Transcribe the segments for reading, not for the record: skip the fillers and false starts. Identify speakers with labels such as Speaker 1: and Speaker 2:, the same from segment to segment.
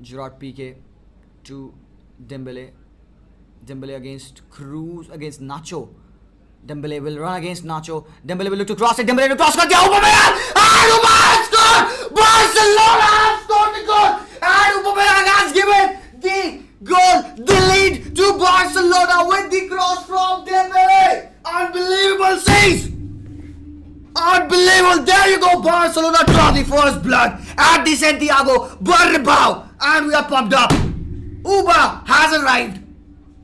Speaker 1: Gerard Piqué to Dembele. Dembele against Cruz, against Nacho. Dembele will run against Nacho. Dembele will look to cross it. Dembele to cross. Karke Aubameyang. And Aubameyang scored. Barcelona have scored the goal. And Aubameyang has given the goal, the lead to Barcelona with the cross from Dembele. Unbelievable scenes. Unbelievable. There you go. Barcelona draw the first blood at the Santiago Bernabeu. And we are pumped up. Uba has arrived.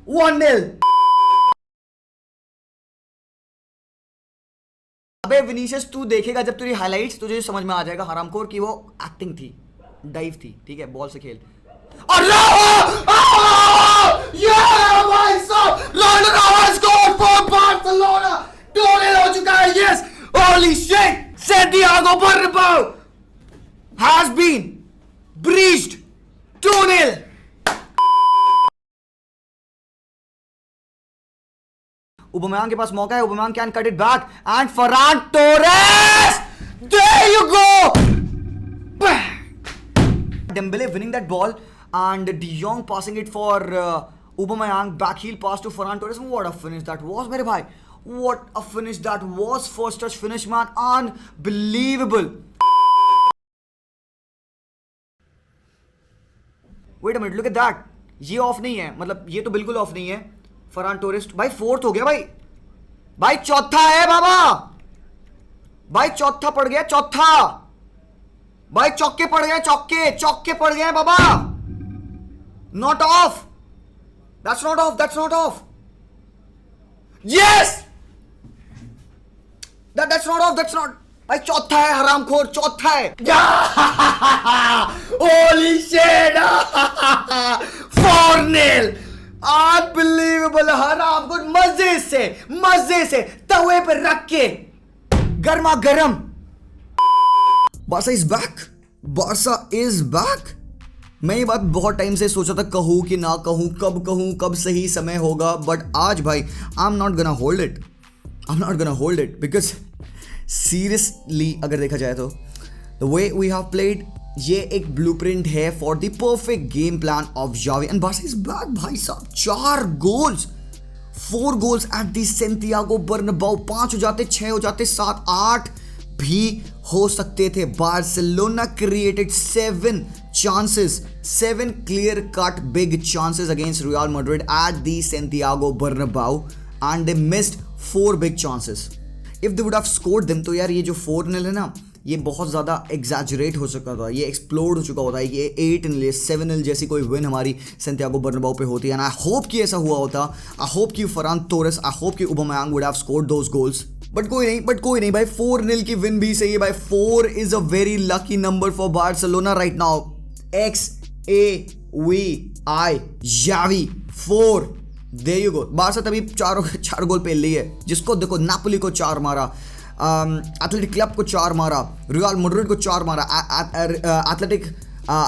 Speaker 1: 1-0. अबे Vinicius तू देखेगा जब तेरी highlights तुझे समझ में आ जाएगा हरामखोर की वो एक्टिंग थी, डाइव थी, ठीक है, बॉल से खेल। और भाई साहब Ronaldo has scored for Barcelona 2-0 हो चुका है। Yes, holy shit, Santiago Bernabeu has been breached 2-0। Aubameyang के पास मौका है, Aubameyang can cut it back and Ferran Torres, there you go। Dembele winning that ball and De Jong passing it for Aubameyang, back heel pass to Ferran Torres। What a finish that was मेरे भाई, what a finish that was, first touch finish man, unbelievable। Wait a minute, look at that, ये of नहीं है, मतलब ये तो बिल्कुल of नहीं है। फरान टोरेस भाई फोर्थ हो गया भाई, भाई चौथा है बाबा, भाई चौथा पड़ गया, चौथा भाई, चौके पड़ गए, चौके चौके पड़ गए बाबा। Not off, that's not off, that's not off, yes that's not off, that's not, भाई चौथा है हरामखोर, चौथा है। होली शिट 4-0, अनबिलीवेबल हरामखोर, मजे से तवे पे रख के गर्मा गर्म। Barça is back, Barça is back. मैं ये बात बहुत टाइम से सोचा था, कहूं कि ना कहूं, कब सही समय होगा, बट आज भाई I am not gonna hold it, because seriously अगर देखा जाए तो the way we have played, ये एक ब्लूप्रिंट है for the perfect game plan of Xavi and Barca is back. भाई साहब 4 goals, 4 goals at the Santiago Bernabeu, 5 हो जाते, 6 हो जाते, 7 8 भी हो सकते थे। Barcelona created 7 chances, 7 clear cut big chances against Real Madrid at the Santiago Bernabeu and they missed 4 big chances. If they would have scored them, तो यार ये जो 4-0 है ना, ये बहुत ज़्यादा एग्जैजरेट हो चुका था, ये एक्सप्लोड हो चुका होता है, ये 8-0 7-0 जैसी कोई विन हमारी सेंटियागो बर्नबाउ पे होती है। एंड आई होप कि ऐसा हुआ होता, आई होप कि फरान टोरेस, आई होप कि Aubameyang would have scored those goals, but कोई नहीं भाई, 4-0 की विन भी सही है भाई। 4 is a very lucky number for Barcelona right now. XAVI Xavi 4, there you go। Barca तभी 4 गोल पेल ली है, जिसको देखो नापोली को 4 मारा, एथलेटिक क्लब को 4 मारा, रियल मैड्रिड को 4 मारा,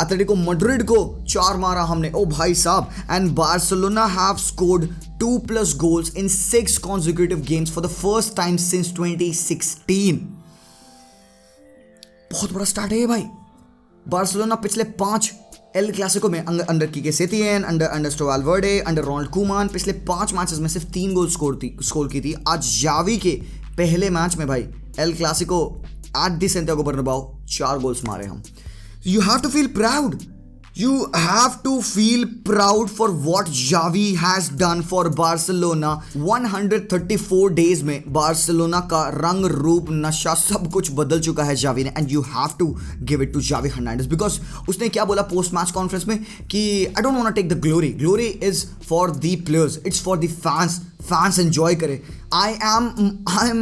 Speaker 1: एथलेटिको मैड्रिड को 4 मारा हमने, ओ भाई साहब। And Barcelona have scored 2+ goals in 6 consecutive games for the first time since 2016। बहुत बड़ा स्टार्ट है ये भाई। बार्सिलोना पिछले 5 एल क्लासिको में under Quique Setien, under Valverde, under Ronald Koeman, पिछले 5 मैचेस में सिर्फ 3 गोल स्कोर की थी। आज जावी के पहले मैच में भाई El Clasico at the Santiago Bernabeu 4 goals मारे हम। You have to feel proud, you have to feel proud for what Xavi has done for Barcelona। 134 days में बार्सिलोना का रंग रूप नशा सब कुछ बदल चुका है Xavi ने, and you have to give it to Xavi Hernandez because उसने क्या बोला पोस्ट मैच कॉन्फ्रेंस में कि I don't want to take the glory is for the players, it's for the fans enjoy करें। I am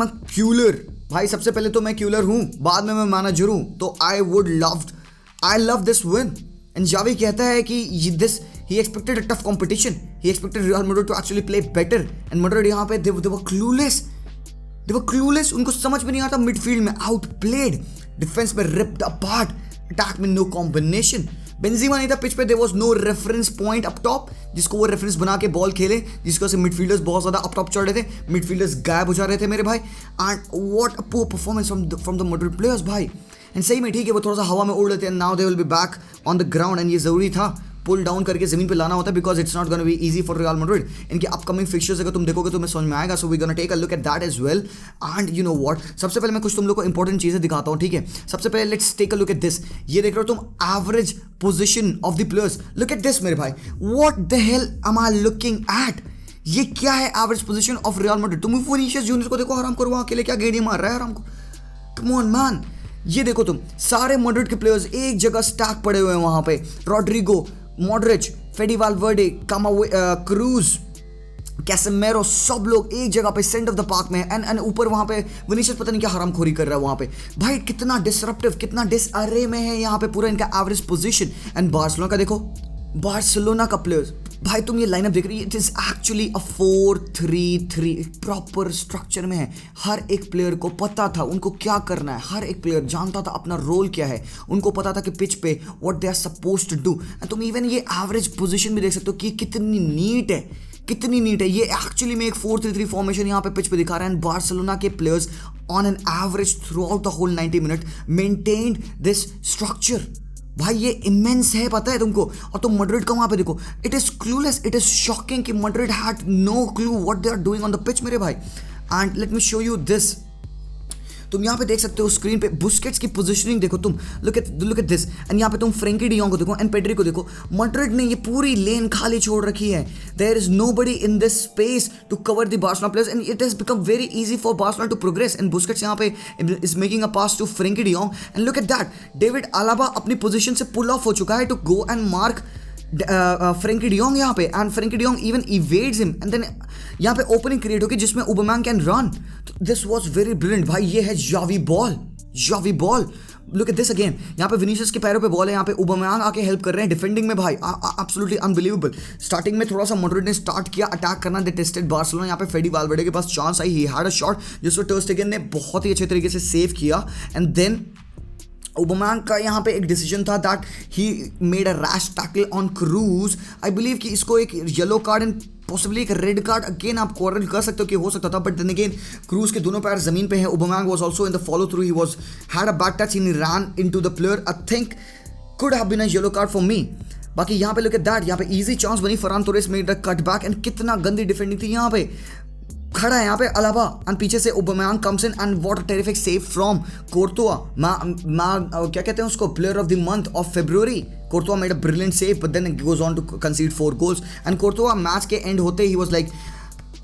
Speaker 1: a cooler भाई, सबसे पहले तो मैं क्यूलर हूँ, बाद में मैं मैनेजर हूँ, तो I love this win। And Xavi कहता है कि he expected a tough competition, he expected Real Madrid to actually play better, and Madrid यहाँ पे they were clueless, उनको समझ में नहीं आता, मिडफील्ड में outplayed, डिफेंस में ripped apart, अटैक में no combination। बेंजीमा नहीं था पिच पे, there was no reference point up top जिसको वो रेफरेंस बना के बॉल खेले, जिसको से मिडफील्डर्स बहुत ज़्यादा अप टॉप चढ़ रहे थे, मिडफील्डर्स गायब हो जा रहे थे मेरे भाई। And what a poor performance from the Madrid players भाई। एंड सही में ठीक है, वो थोड़ा सा हवा में उड़ लेते हैं. Now they will be back on the ground and ये जरूरी था पुल डाउन करके जमीन पे लाना होता है because it's not gonna be easy for Real Madrid. इनके अपकमिंग फिक्चर्स अगर तुम देखोगे तुम्हें समझ में आएगा. So we gonna take a look at that as well. And you know what, सबसे पहले मैं कुछ तुम लोग को इंपॉर्टेंट चीजें दिखाता हूँ. ठीक है, सबसे पहले let's take a look at this. ये देख रहे हो तुम average position of the players. Look at this मेरे भाई, what the hell am I looking at. ये क्या है average position of Real Madrid. तुम विनीशियस जूनियर को देखो, आराम करो, वहां अकेले क्या गेड़ी मार रहा है आराम को. Come on man. ये देखो तुम सारे मैड्रिड के प्लेयर्स एक जगह स्टैक पड़े हुए हैं वहां पे. रॉड्रिगो, मॉड्रिच, फेडी वाल्वर्डे, क्रूज, कैसेमेरो, सब लोग एक जगह पे सेंटर ऑफ द पार्क में. एंड ऊपर वहां पे विनीशियस पता नहीं क्या हरामखोरी कर रहा है वहां पे. भाई कितना डिसरप्टिव, कितना डिसअरे में है यहाँ पे पूरा इनका एवरेज पोजीशन. एंड बार्सिलोना का देखो, बार्सिलोना का प्लेयर्स, भाई तुम ये लाइनअप देख रही है, it is actually a 4-3-3 proper structure में है. हर एक प्लेयर को पता था उनको क्या करना है. हर एक प्लेयर जानता था अपना रोल क्या है. उनको पता था कि पिच पे what they are supposed to do. तुम इवन ये एवरेज पोजीशन भी देख सकते हो कि कितनी नीट है, कितनी नीट है. ये एक्चुअली में एक 4-3-3 फॉर्मेशन यहाँ पे पिच पे दिखा रहा है. एंड बार्सिलोना के players on an average throughout the whole 90 minute maintained this structure. भाई ये इमेंस है, पता है तुमको. और तुम मैड्रिड का वहां पे देखो, it is clueless, it is shocking कि Madrid had no clue what they are doing on the pitch मेरे भाई. And let me show you this. तुम यहाँ पे देख सकते हो स्क्रीन पे बुस्केट्स की पोजीशनिंग देखो तुम. Look at this. एंड यहाँ पे तुम फ्रेंकी डियोंग को देखो एंड पेड्री को देखो. मैड्रिड ने ये पूरी लेन खाली छोड़ रखी है. There is nobody in this space to cover the Barcelona players and it has become very easy for Barcelona to progress. And Busquets यहाँ पे is making a pass to Frenkie de Jong. And look at that, David Alaba अपनी position से pull off हो चुका है to go and mark Frenkie de Jong यहाँ पे. And Frenkie de Jong even evades him and then यहाँ पे ओपनिंग क्रिएट होगी जिसमें Aubameyang can run. This was very brilliant भाई. ये है Xavi ball. Look at this again. यहाँ पे विनीशियस के पैरों पे बॉल है, यहाँ पे ओबामेंग आके हेल्प कर रहे हैं डिफेंडिंग में भाई. Absolutely unbelievable. स्टार्टिंग में थोड़ा सा मैड्रिड ने स्टार्ट किया अटैक करना, दे टेस्टेड बार्सिलोना. यहाँ पे फेडी वाल्वर्डे के पास चांस आई, ही हैड अ शॉट जिसको टर स्टेगन ने बहुत ही अच्छे तरीके से सेव किया. एंड देन ओबामेंग का यहाँ पे एक डिसीजन था that he made a rash tackle on cruise. I believe कि इसको एक येलो कार्ड एंड पॉसिबली एक रेड कार्ड अगेन आप क्वारल कर सकते हो कि हो सकता था. बट देन अगेन क्रूज के दोनों पैर जमीन पे हैं. Aubameyang was also in the follow through, he was had a bad touch, he run into the player. I think could have been a yellow card for me. बाकी यहाँ पे look at that, यहाँ पे easy chance बनी. Farhan Torres made a cut back and कितना गंदी defending थी. यहाँ पे खड़ा है यहाँ पे अलाबा एंड पीछे से Aubameyang comes in and what a terrific save from Courtois. क्या कहते हैं उसको, player of the month of February. Courtois made a brilliant save but then goes on to concede 4 goals. And Courtois match के end होते ही was like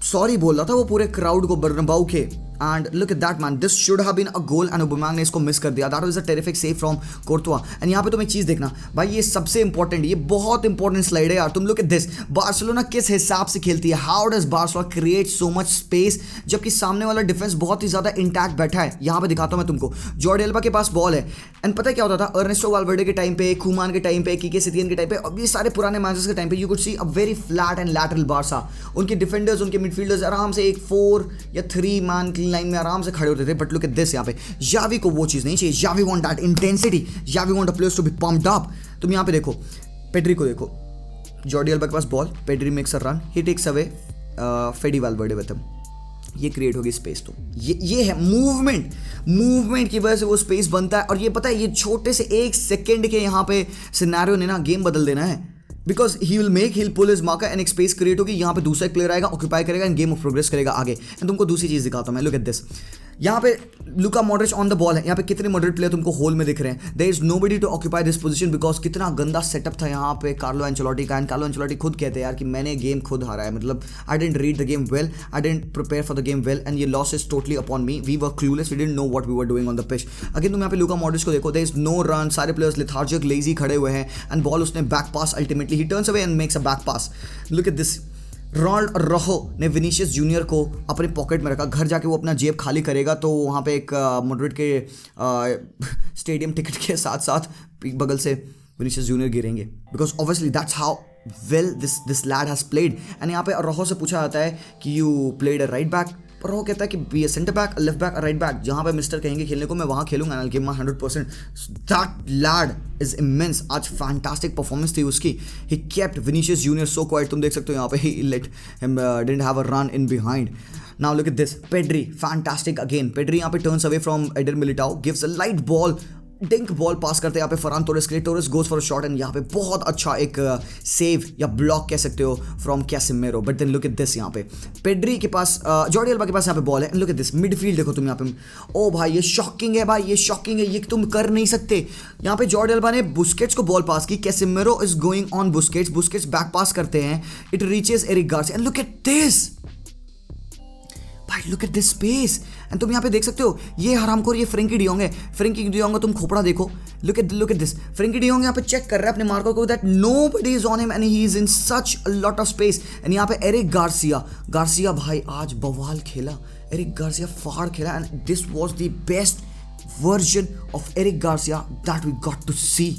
Speaker 1: sorry बोल रहा था वो पूरे क्राउड को, बर्नबाउ के. And look at that man, this should have been a goal and Aubameyang ने इसको मिस कर दिया. That was a terrific save from Courtois. And यहाँ पे तुम एक चीज देखना भाई, ये सबसे इंपॉर्टेंट, ये बहुत इंपॉर्टेंट स्लाइड है यार. तुम लुक एट दिस, बार्सिलोना किस हिसाब से खेलती है. How does Barcelona create so much space जबकि सामने वाला डिफेंस बहुत ही ज्यादा इंटैक्ट बैठा है. यहाँ पे दिखाता हूँ मैं तुमको. जॉर्डी अल्बा के पास बॉल है एंड पता है क्या होता था अर्नेस्टो वाल्वर्डे के टाइम पे, खुमान के टाइम पे, कीके सेटियन के टाइम पे, अब ये सारे पुराने मैचेस के टाइम पे you could see a very flat and lateral Barca. उनके डिफेंडर्स, उनके मिडफील्डर्स आराम से एक 4 या 3 मैन की लाइन में आराम से खड़े होते थे. बट लुक एट दिस, यहाँ पे जावी को वो चीज नहीं चाहिए. Xavi want that intensity, Xavi want the players to be pumped up. तुम यहाँ पे देखो, पेड्री को देखो, जॉर्डी अल्बा के पास ball, Pedri makes a run, he takes away Fede Valverde with him. ये क्रिएट होगी स्पेस. तो ये है मूवमेंट की वजह से वो स्पेस बनता है. और ये पता है, ये छोटे से 1 सेकेंड के यहाँ पे सिनेरियो ने ना गेम बदल देना है. Because he will pull his marker and एक स्पेस क्रिएट होगी. यहाँ पे दूसरा प्लेयर आएगा, ऑक्यूपाई करेगा एंड गेम ऑफ प्रोग्रेस करेगा आगे. एंड तुमको दूसरी चीज दिखाता हूँ मैं. लुक एट दिस, यहाँ पे Luka Modric on the ball है. यहाँ पे कितने मॉड्रिच प्लेयर तुमको होल में दिख रहे हैं. There is nobody to occupy this position because कितना गंदा सेटअप था यहाँ पे कार्लो एंचेलोटी का. एंड कार्लो एंचेलोटी खुद कहते हैं यार कि मैंने गेम खुद हारा है. मतलब I didn't read the game well, I didn't prepare for the game well and ये loss is totally upon me. We were clueless, we didn't know what we were doing on the pitch. Again तुम यहाँ पे Luka Modric को देखो, there is no run, सारे players lethargic lazy खड़े हुए हैं. एंड बॉल उसने back pass, ultimately he turns away and makes a back pass. Look at this, Ronaldo ने विनीशियस जूनियर को अपने पॉकेट में रखा. घर जाके वो अपना जेब खाली करेगा तो वहाँ पे एक मैड्रिड के स्टेडियम टिकट के साथ साथ बगल से विनीशियस जूनियर गिरेंगे. Because obviously that's how well this lad has played. And यहाँ पे रोहो से पूछा जाता है कि you played a right back. पर वो कहता है कि be a centre back, left back, right back. जहाँ पे मिस्टर कहेंगे खेलने को मैं वहाँ खेलूंगा. I give my 100%. That lad is immense. आज फैंटास्टिक परफॉर्मेंस थी उसकी. He kept Vinicius Junior so quite. तुम देख सकते हो यहाँ पे he let him didn't have a run in behind. Now look at this, Pedri fantastic again. Pedri यहाँ पे turns away from Eder Militao, gives a light ball dink ball pass करते हैं यहाँ पे फरहान टोरेस के लिए, Torres goes for a shot and यहाँ पे बहुत अच्छा एक सेव या ब्लॉक कह सकते हो from Casemiro. But then look at this, यहाँ पे पेड्री के पास जॉर्डी अल्बा के पास यहाँ पे बॉल है and look at this midfield देखो तुम यहाँ पे। ओ भाई ये शॉकिंग है भाई, ये शॉकिंग है, ये तुम कर नहीं सकते। यहाँ पे जॉर्डी अल्बा ने बुस्केट्स को बॉल पास की, Casemiro is going on Busquets, Busquets back pass करते हैं, it reaches Eric Garcia and look at this भाई, look at this space and तुम यहाँ पे देख सकते हो ये हरामखोर ये फ्रेंकी डियोंग है, फ्रेंकी डियोंग का तुम खोपड़ा देखो, look at this, Frenkie de Jong यहाँ पे चेक कर रहा है अपने मार्कर को that nobody is on him and he is in such a lot of space and यहाँ पे एरिक गार्सिया भाई आज बवाल खेला, एरिक गार्सिया फाड़ खेला and this was the best version of Eric Garcia that we got to see.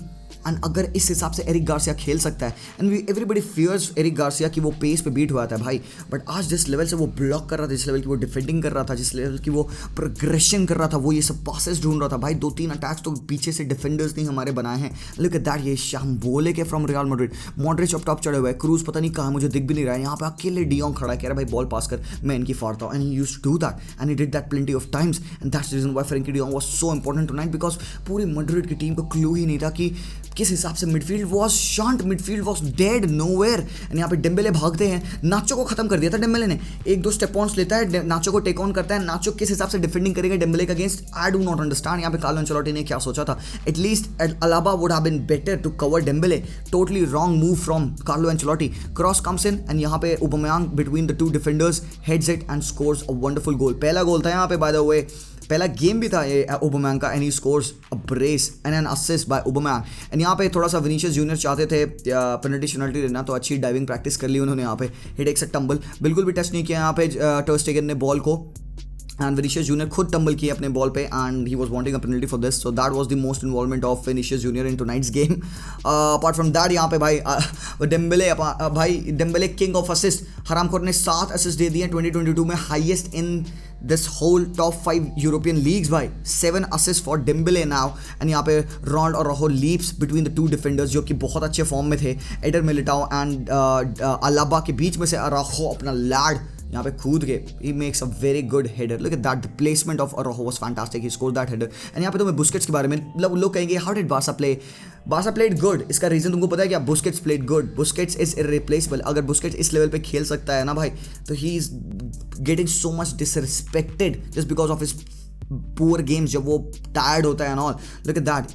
Speaker 1: And अगर इस हिसाब से एरिक गार्सिया खेल सकता है and everybody fears Eric Garcia कि वो पेस पे बीट हुआ था भाई, बट आज जिस लेवल से वो ब्लॉक कर रहा था, जिस लेवल की वो डिफेंडिंग कर रहा था, जिस लेवल की वो प्रोग्रेशन कर रहा था, वो ये सब पासेस ढूंढ रहा था भाई, 2-3 अटैक्स तो पीछे से डिफेंडर्स नहीं हमारे बनाए हैं। लुक एट दैट, ये शाम बोले के from real Madrid, Modric up top चढ़े हुए हैं, क्रूज पता नहीं कहाँ मुझे दिख भी नहीं रहा है, यहाँ पे अकेले डियोंग खड़ा है, कह रहा भाई बॉल पास कर मैं इनकी फाड़ता हूँ and he used to do that and he did that plenty of times and that's the reason why Frenkie de Jong was so important tonight, because पूरी मैड्रिड की टीम को क्लू ही नहीं था कि किस हिसाब से midfield was shunt, midfield was dead nowhere and यहाँ पे डेम्बेले भागते हैं, नाचो को खत्म कर दिया था डेम्बेले ने, 1-2 स्टेप ऑन्स लेता है, नाचो को टेक ऑन करता है, नाचो किस हिसाब से डिफेंडिंग करेगा डेम्बेले के against, I do not understand यहाँ पे कार्लो एंचेलोटी ने क्या सोचा था। At least Alaba would have been better to cover Dembele, totally wrong move from Carlo Ancelotti, cross comes in and यहाँ पे Aubameyang between the 2 defenders heads it and scores a wonderful goal, पहला goal था यहाँ पे by the way, पहला game भी था ये ओबामेयांग का and he scores a brace and an assist by Aubameyang and यहाँ पे थोड़ा सा विनीशियस जूनियर चाहते थे पेनल्टी शनल्टी लेना, तो अच्छी डाइविंग प्रैक्टिस कर ली उन्होंने, यहाँ पे ही टेक्स अ टंबल, बिल्कुल भी टच नहीं किया यहाँ पे टर स्टेगन ने बॉल को एंड विनीशियस जूनियर खुद टंबल किए अपने बॉल पे and he was wanting a penalty for this, so that was the most involvement of Vinicius junior in tonight's game. Apart from that यहाँ पे भाई डेम्बेले किंग ऑफ असिस्ट, हरामखोर ने 7 assist दे दिए 2022 में, highest in this whole top 5 European leagues भाई, 7 assist for Dembele now and यहाँ पे रॉन्ड और राहो लीप्स बिटवीन द 2 डिफेंडर्स जो कि बहुत अच्छे फॉर्म में थे, एडर मिलिटाओ एंड अलाबा के बीच में से राहो अपना लैड यहाँ पे कूद के he makes a very good header, look at that, the placement of Araujo was fantastic, he scored that header and यहाँ पे तुम्हें बुस्केट्स के बारे में लोग कहेंगे how did Barca play, Barca played good, इसका रीजन तुमको पता है क्या, Busquets played good, Busquets is irreplaceable, अगर बुस्केट्स इस लेवल पे खेल सकता है ना भाई तो he is getting so much disrespected just because of his poor games, जब वो टायर्ड होता है and all, look at that,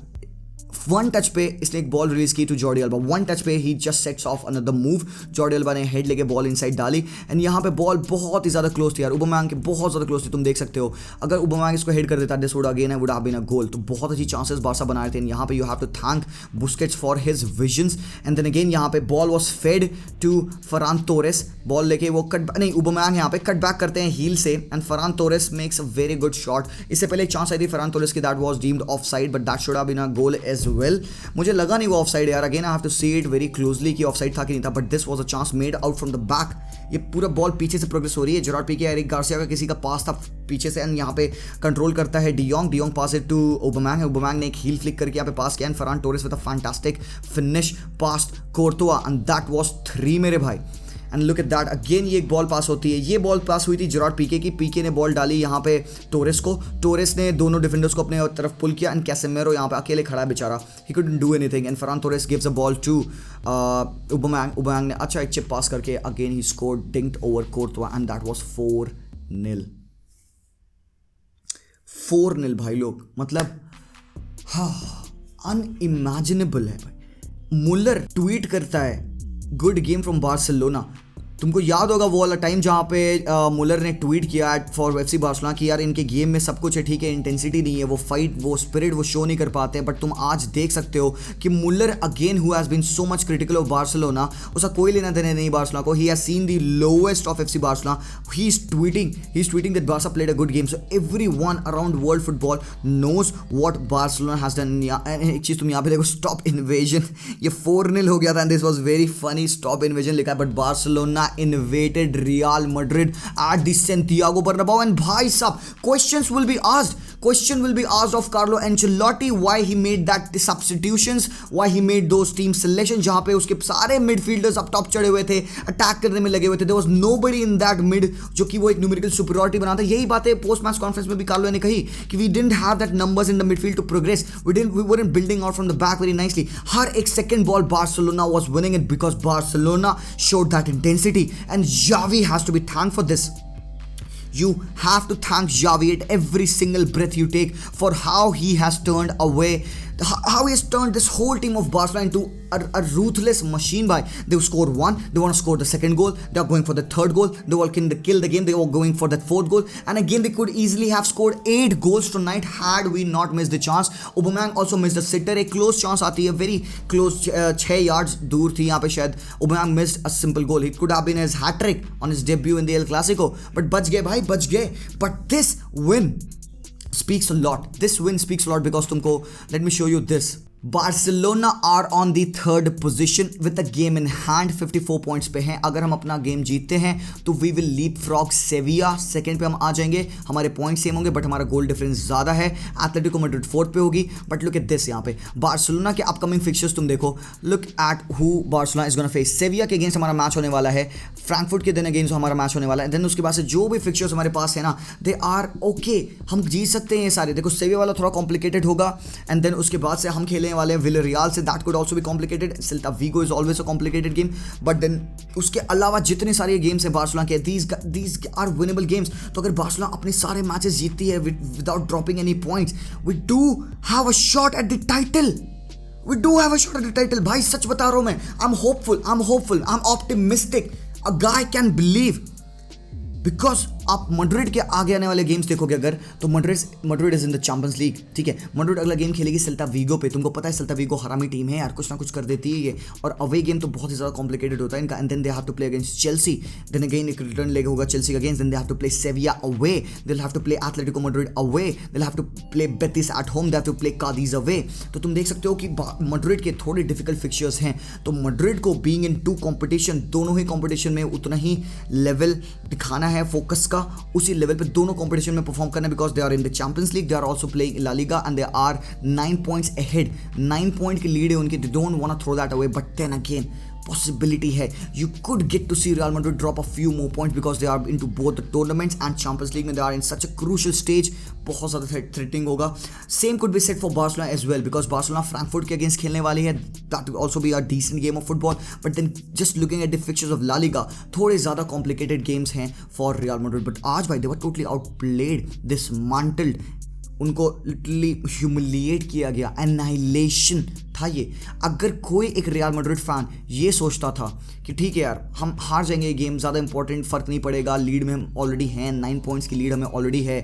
Speaker 1: 1 touch पे इसने एक बॉल रिलीज की टू जॉर्डी अल्बा, 1 टच पे he just sets off another move, Jordi Alba ने हेड लेके बॉल इनसाइड डाली एंड यहाँ पे बॉल बहुत ही ज़्यादा क्लोज थी यार, ओबामेयांग के बहुत ज़्यादा क्लोज थी, तुम देख सकते हो अगर ओबामेयांग इसको हेड कर देता this would again would have been a goal, तो बहुत अच्छी चांसेस बार्सा बना रहे थे, यहाँ पे you have to thank Busquets for his visions and then again यहाँ पे ball was fed to Ferran Torres, ball लेके वो ओबामेयांग यहाँ पे कट बैक करते हैं हील से and Ferran Torres makes a very good shot, इससे पहले एक चांस आई थी फरहान टोरेस की, that was deemed offside but that should have been a goal as well, मुझे लगा नहीं वो ऑफ साइड यार, again I have to see it very closely कि ऑफ साइड था कि नहीं था, but this was a chance made out from the back, ये पूरा बॉल पीछे से प्रोग्रेस हो रही है, जेरार्ड पीके एरिक गार्सिया का किसी का पास था पीछे से एंड यहाँ पे कंट्रोल करता है de Jong pass it to Aubameyang ने एक हील फ्लिक करके यहाँ पे पास किया and Ferran Torres with a fantastic finish past Courtois and that was 3 मेरे भाई and look at that, again ये एक बॉल पास होती है, ये बॉल पास हुई थी जेरार्ड पीके की, पीके ने बॉल डाली यहाँ पे टोरेस को, टोरेस ने दोनों डिफेंडर्स को अपने तरफ पुल किया एंड कैसेमेरो यहाँ पे अकेले खड़ा है बेचारा, he couldn't do anything and Ferran Torres gives a ball to Aubameyang ने अच्छा एक चिप पास करके again he scored dinked over Courtois and that was 4-0 भाई लोग, मतलब हाँ अनइमेजिनेबल है भाई। मुलर ट्वीट करता है गुड गेम फ्रॉम बार्सिलोना, तुमको याद होगा वो वाला टाइम जहाँ पे मुलर ने ट्वीट किया फॉर एफसी बार्सिलोना कि यार इनके गेम में सब कुछ है, ठीक है इंटेंसिटी नहीं है, वो फाइट वो स्पिरिट वो शो नहीं कर पाते हैं, बट तुम आज देख सकते हो कि Muller again who has been so much critical of Barcelona, उसका कोई लेना देना नहीं बार्सिलोना को, he has seen the lowest of FC Barcelona, he is tweeting that Barca played a good game, so everyone around world football knows what Barcelona has done. एक चीज़ तुम यहाँ पे देखो, स्टॉप इन्वेजन, ये 4-0 हो गया था and this was very funny, stop invasion लिखा है, but Barcelona invaded Real Madrid at the Santiago Bernabeu and भाई साहब questions will be asked, Question will be asked of Carlo Ancelotti why he made that substitutions, why he made those team selections जहां पे उसके सारे midfielders up top चढ़े हुए थे, attack करने में लगे हुए थे. There was nobody in that mid जो कि वो एक numerical superiority बनाता. यही बातें post match conference में भी कार्लो ने कही कि we didn't have that numbers in the midfield to progress. We weren't building out from the back very nicely. हर एक second ball Barcelona was winning it because Barcelona showed that intensity, and Xavi has to be thanked for this. You have to thank Xavi at every single breath you take for how he has turned this whole team of Barcelona into a ruthless machine. By they score one, they want to score the second goal, they are going for the third goal, they all can kill the game, they are going for that fourth goal, and again they could easily have scored 8 goals tonight had we not missed the chance. Aubameyang also missed the sitter, a close chance आती है, very close, 6 yards दूर थी यहाँ पे शायद. Aubameyang missed a simple goal. It could have been his hat trick on his debut in the El Clasico, but बच गए भाई, बच गए. But this win speaks a lot. This win speaks a lot because तुमको, let me show you this. Barcelona are on the third position with the game in hand. 54 points पे हैं. अगर हम अपना गेम जीतते हैं तो we will leapfrog Sevilla. Second पे हम आ जाएंगे. हमारे पॉइंट सेम होंगे बट हमारा गोल डिफरेंस ज़्यादा है. एथलेटिको मैड्रिड फोर्थ पे होगी. बट लुक एट दिस, यहाँ पे बार्सिलोना के अपकमिंग फिक्चर्स तुम देखो. Look eight who Barcelona is gonna face. सेविया के अगेंस्ट हमारा मैच होने वाला है. फ्रैंकफर्ट के दिन अगेंस्ट हमारा मैच होने वाला है. देन उसके बाद से जो भी फिक्चर्स हमारे पास है ना, दे आर ओके. हम जीत सकते हैं ये सारे. देखो सेविया वाला थोड़ा कॉम्प्लिकेटेड होगा, एंड देन उसके बाद से हम खेलने वाले हैं विलरियल से. That could also be complicated. Celta Vigo is always a complicated game. But then उसके अलावा जितने सारे गेम्स हैं बार्सिलोना के, दीज आर विनेबल गेम्स. तो अगर बार्सिलोना अपने सारे मैचेस जीतती है without dropping any points, we do have a shot at the title. We do have a shot at the title. भाई सच बता रहा हूं मैं. I'm hopeful, I'm optimistic. A guy can believe. Because आप मैड्रिड के आगे आने वाले गेम्स देखोगे अगर, तो Madrid is in the Champions league. ठीक है, मैड्रिड अगला गेम खेलेगी सेल्टा वीगो पे. तुमको पता है सेल्टा वीगो हरामी टीम है यार, कुछ ना कुछ कर देती है ये. और अवे गेम तो बहुत ही ज़्यादा कॉम्प्लिकेटेड होता है इनका. And then they have to play against Chelsea. Then again एक रिटर्न लेग होगा चेल्सी का against. Then they have to play Sevilla away. They have to play Atletico Madrid away. They have to play Betis at home. They have to play Cadiz away. तो तुम देख सकते हो कि Madrid के थोड़े डिफिकल्ट फिक्चर्स हैं. तो मैड्रिड को बीइंग इन टू कॉम्पिटिशन, दोनों ही कॉम्पिटिशन में उतना ही लेवल दिखाना है फोकस का. उसी लेवल पे दोनों कंपटीशन में परफॉर्म करना है. Because they are in the Champions League, they are also playing La Liga and they are 9 points ahead. 9 point की लीड है उनकी. They don't want to throw that away. But then again possibility है, you could get to see Real Madrid drop a few more points because they are into both the tournaments and Champions League में they are in such a crucial stage. बहुत ज़्यादा threatening होगा. Same could be said for Barcelona as well because Barcelona Frankfurt के against खेलने वाली है. That will also be a decent game of football. But then just looking at the fixtures of La Liga, थोड़े ज़्यादा complicated games हैं for Real Madrid. But आज भाई they were totally outplayed, dismantled. उनको literally humiliate किया गया. Annihilation था ये. अगर कोई एक रियल मैड्रिड फैन ये सोचता था कि ठीक है यार हम हार जाएंगे ये गेम, ज़्यादा इंपॉर्टेंट फ़र्क नहीं पड़ेगा, लीड में हम ऑलरेडी हैं, 9 पॉइंट्स की लीड हमें ऑलरेडी है,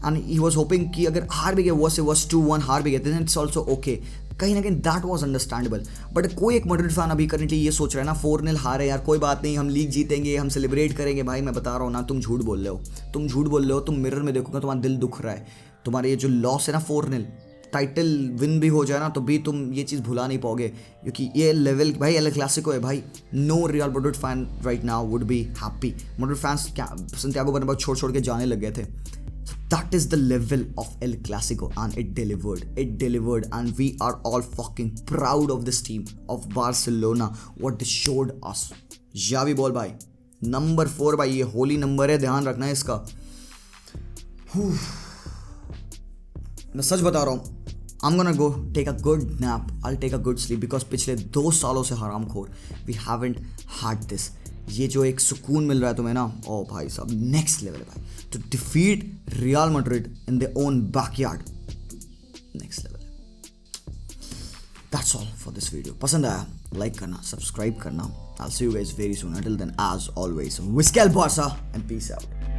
Speaker 1: एंड ही वॉज होपिंग कि अगर हार भी गए वर्स से वर्स 2-1 हार भी गए देन इट्स ऑल्सो ओके. कहीं ना कहीं दैट वाज अंडरस्टैंडेबल. बट कोई एक मैड्रिड फैन अभी करंटली ये सोच रहा है ना 4-0 हारे यार, कोई बात नहीं, हम लीग जीतेंगे, हम सेलिब्रेट करेंगे. भाई मैं बता रहा हूँ ना, तुम झूठ बोल रहे हो. तुम मिरर में देखोगे तुम्हारा दिल दुख रहा है. तुम्हारे ये जो लॉस है ना 4-0, टाइटल विन भी हो जाए ना तो भी तुम ये चीज़ भुला नहीं पाओगे. क्योंकि ये लेवल भाई एल क्लासिको है भाई. No Real Madrid fan right now would be happy. Madrid fans क्या सैंटियागो बर्नाब्यू छोड़ के जाने लग गए थे. That is the level of El Clasico and it delivered and we are all fucking proud of this team of Barcelona, what they showed us. Xavi ball भाई, number 4 भाई, ये होली नंबर है, ध्यान रखना है इसका. मैं सच बता रहा हूँ, I'm gonna go take a good nap, I'll take a good sleep because पिछले 2 सालों से हरामखोर we haven't had this. ये जो एक सुकून मिल रहा है तुम्हें ना, ओ भाई साहब नेक्स्ट लेवल है भाई. To defeat Real Madrid in their own backyard, next level है. That's all for this video. पसंद आया लाइक करना, सब्सक्राइब करना. I'll see you guys very soon. Until then, as always, Visca el Barça and peace out.